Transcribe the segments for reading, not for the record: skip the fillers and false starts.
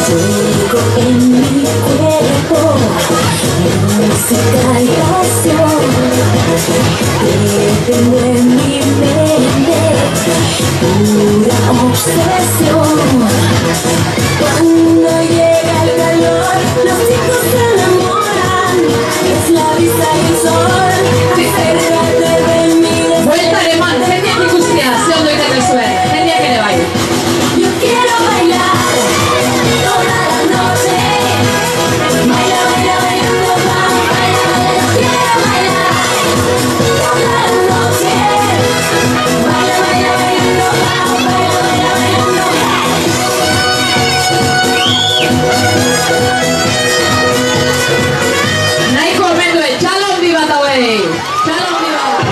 Fuego en mi cuerpo, música y pasión, viviendo en mi mente, pura obsesión. Cuando llega el calor, los chicos se enamoran, es la brisa y el sol, acércate de mí. Vuelta alemán, gente que gusta, haciendo el que suena, gente que le baila. Yo quiero bailar toda la noche, baila, baila, bailando, baila, baila. Quiero bailar toda la noche, baila, baila, bailando, baila, baila, bailando. Nahi correndo e txalo handi bat hauei. Txalo handi bat.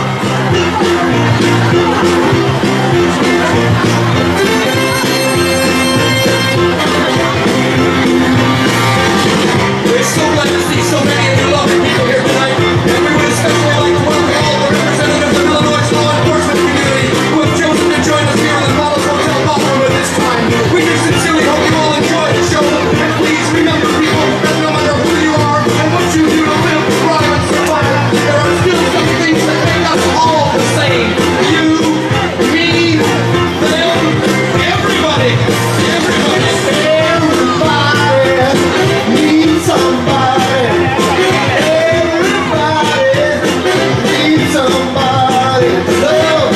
We're so glad to see so many of you lovely people here tonight, and we would especially like to welcome all the representatives of Illinois' law enforcement community who have chosen to join us here in the Palace Hotel ballroom at this time. We do sincerely hope you all enjoy the show, and please remember, people, that no matter who you are and what you do to live, thrive, and survive, there are still some things that make us all the same. You, me, them, everybody, everybody, everybody needs somebody. Everybody needs somebody. Love,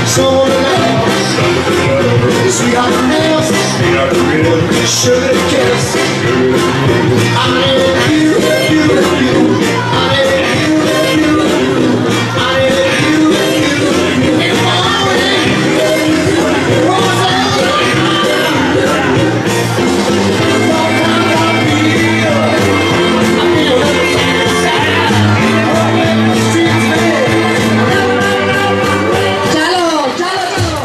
someone else. Sweetheart nails, sugar kiss. I need you, you, you. I need you, you, you. I need you, you, you. And morning, Txalo, txalo, txalo.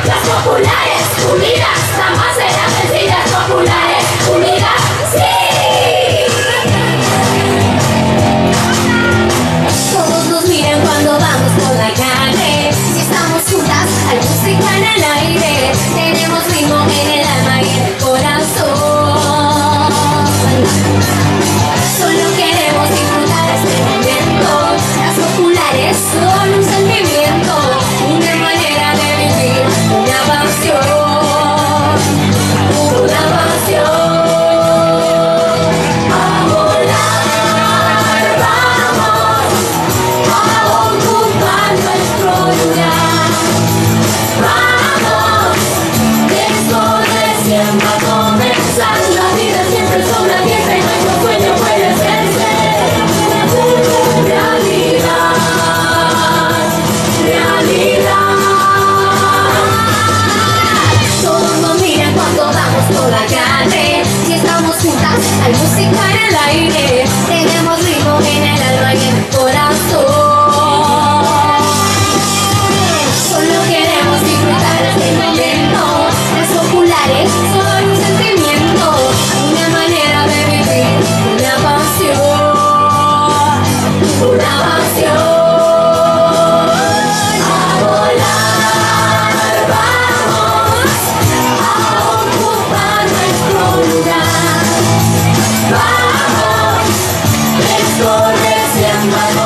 Las populares unidas jamás serán vencidas. Populares unidas, sí. Todos nos miran cuando vamos por la calle. Si estamos juntas, hay música en el aire. Tenemos ritmo en el alma y en el corazón. Solo queremos disfrutar este momento. Las populares son un sentimiento, una manera de vivir, una pasión, una pasión. A volar, vamos a ocupar nuestro lugar. Vamos, esto recién va a comenzar. La vida siempre es una fiesta y nuestro sueño puede hacerse realidad, realidad. Todos nos miran cuando vamos por la calle. Si estamos juntas, hay música en el aire. Tenemos ritmo en el alma y en el corazón. Solo queremos disfrutar este momento. Las populares son un sentimiento, una manera de vivir, una pasión, una pasión. A volar, vamos a ocupar nuestro lugar. Vamos, esto recién va a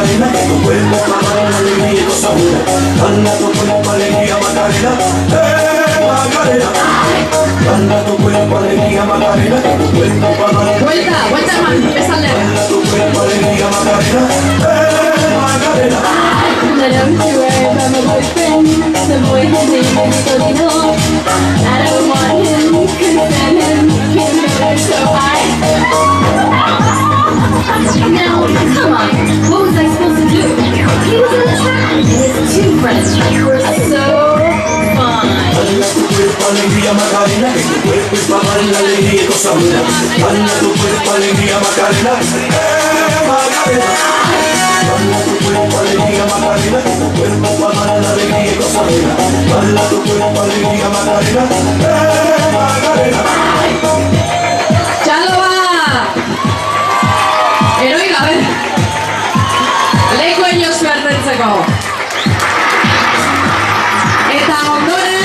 Macarena, que tu cuerpo para la alegría y cosas buenas. Dale a tu cuerpo alegría, Macarena, Macarena. Dale a tu cuerpo alegría, Macarena, que tu cuerpo para la alegría. Vuelta, hermano, empieza a leer. Dale a tu cuerpo alegría, Macarena, Macarena. But don't you worry about my boyfriend. The boy has name is Torino. I don't want him, couldn't stand him. He's moving so high. Now, come on, what was I supposed to do? He was in the trap, and his two friends were so fun. Dale a tu cuerpo alegría, Macarena, que tu cuerpo es para la alegría y cosas buenas. Dale a tu cuerpo alegría, Macarena, Macarena. Dale a tu cuerpo alegría, Macarena, que tu cuerpo para la alegría y cosas buenas. Dale a tu cuerpo alegría, Macarena, Macarena. ¡Ya lo va! Heroica, a ver. Leko inoz bertentzeko. Eta ondoren,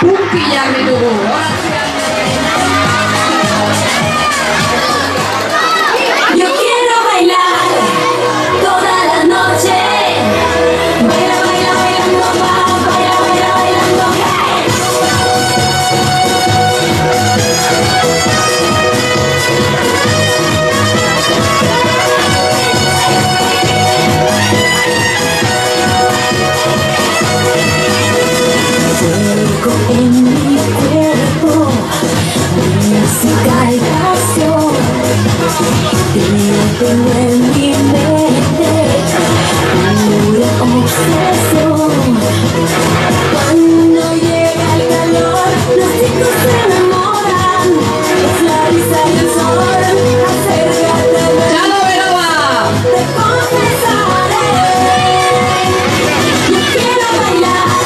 punkilak ditugu. Yo quiero bailar toda la noche. Baila, baila, bailando, baila, baila, bailando, hey. Fuego en mi cuerpo, música y pasión. Te tengo en mi mente, pura obsesión. Cuando llega el calor, los chicos se enamoran. Es la brisa del sol, acércate, ¡Ya lo verá! te confesaré. Yo quiero bailar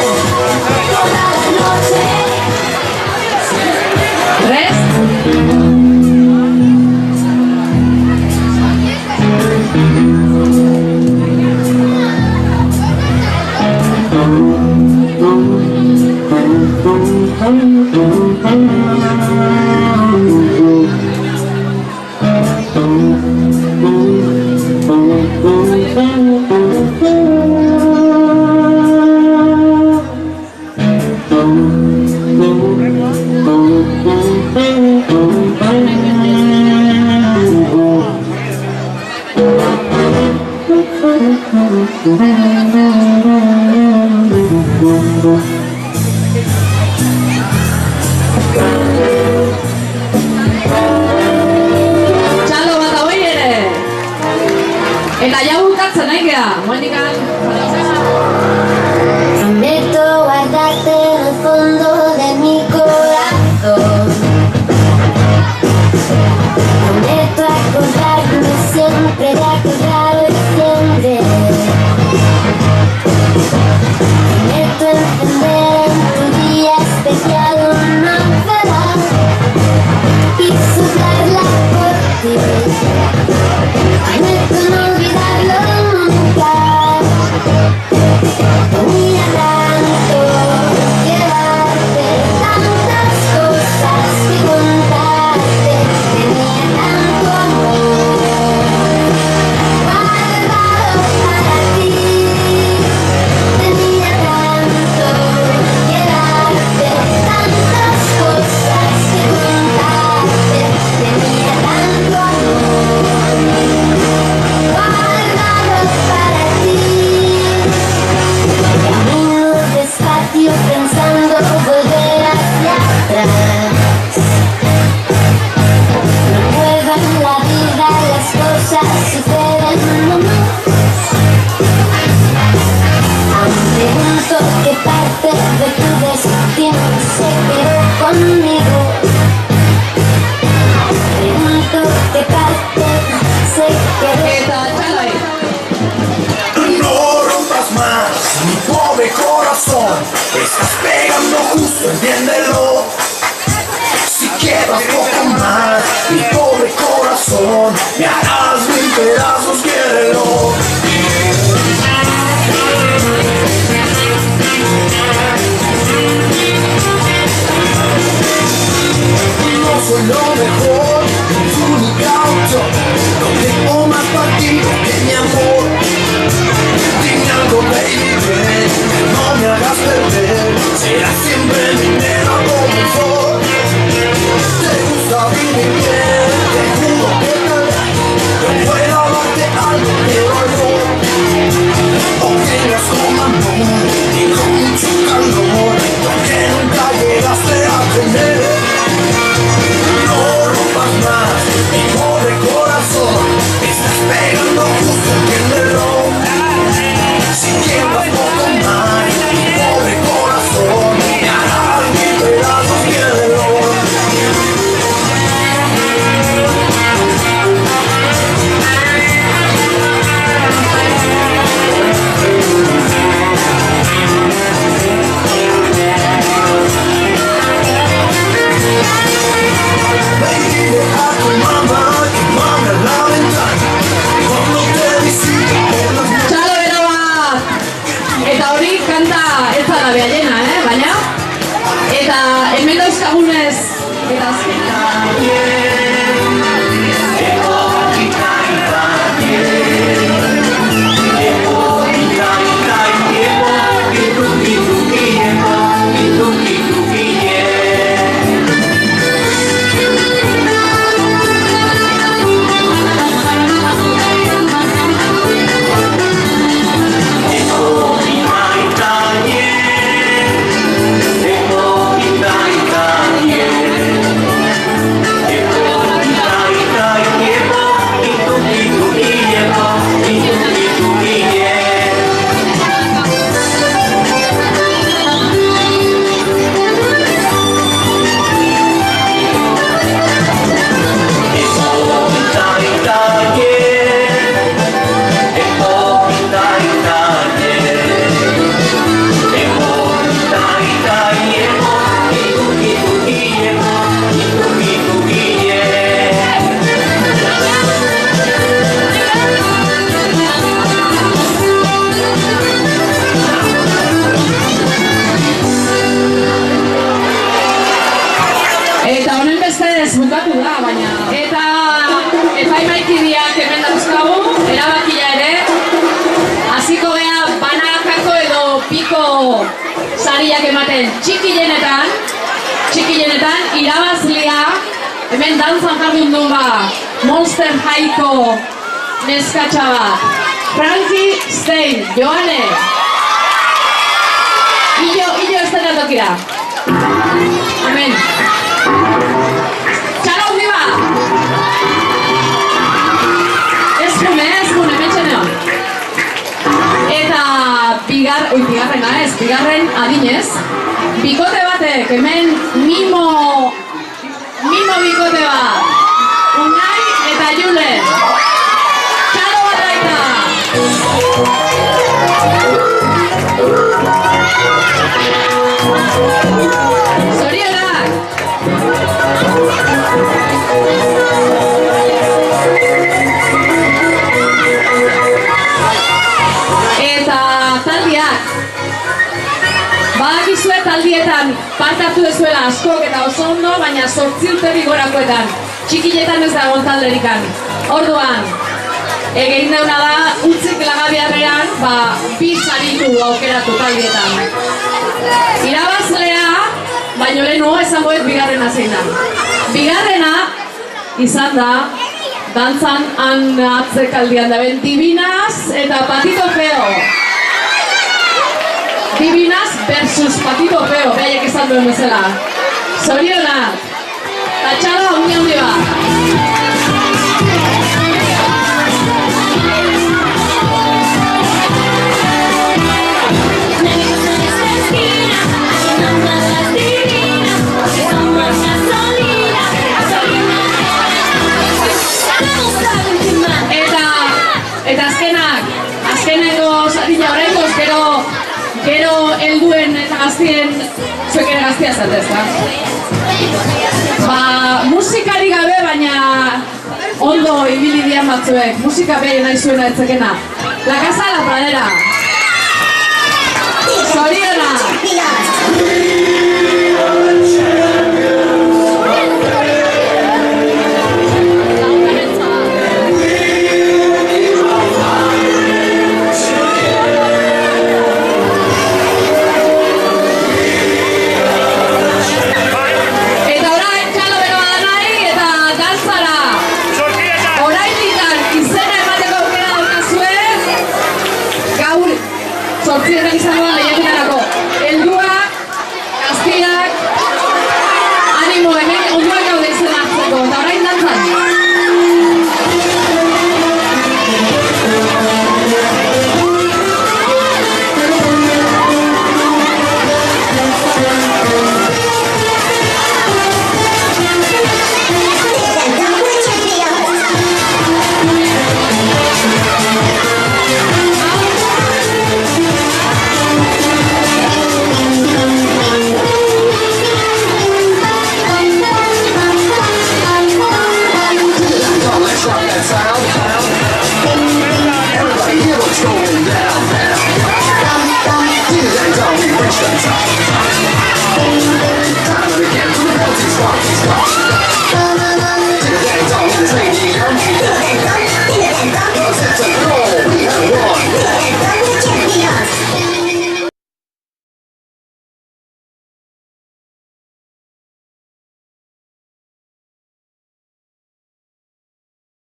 toda la noche. Tres. Txalo bat hoi ere. Eta ja bukatzen nahi gea. Moenikan. Prometo guardarte en el fondo de mi corazón. Prometo acordarme siempre de aquel raro diciembre. Prometo encender en tu día especial una vela y soplarla por ti. Prometo no olvidarlo nunca. Tenía tanto que darte, tantas cosas que contarte. Tenía tanto amor. Eta hemen dauzkagunez, eta honen bestez bukatu da, baina. Eta epaimaikideak hemen dauzkagu, erabakia ere. Hasiko gea banakako edo piko sariak ematen txikienetan irabazlia hemen dantzan jardun du Monster Highko neskatxa bat. Frankie Stein, Joane. Illo ez dena tokira. Amen. Txalo hundi ba! Ezkune, metxenean. Eta bigarren adinez, bikote batek, hemen mimo bikote bat. Unai eta Julen. Txalo bat baita! Zorionak! Eta taldiak, badakizue taldietan parte hartu dezuela askok eta oso ondo, baina 8 urterik gorakoetan, txikiletan ez dago talderikan. Orduan, egin deuna da, utzik lagabiarrean, 2 saritu aukeratu taldietan. Irabazlea, baino lehenago esangoet bigarrena zein da. Bigarrena izan da, dantzan atzekaldian daben Divinas eta Patito Feo. Divinas versus Patito Feo, behaiek izan duen bezala. Zorionak, eta txalo handi bat. Eta azkeneko sarina oraingoz, gero helduen eta gaztien, zuek ere gaztia zatez, da? Musikari gabe, baina ondo ibili dian batzuek, musika behi nahi zuena etzekena. La Casa de la Pradera. Zoriona!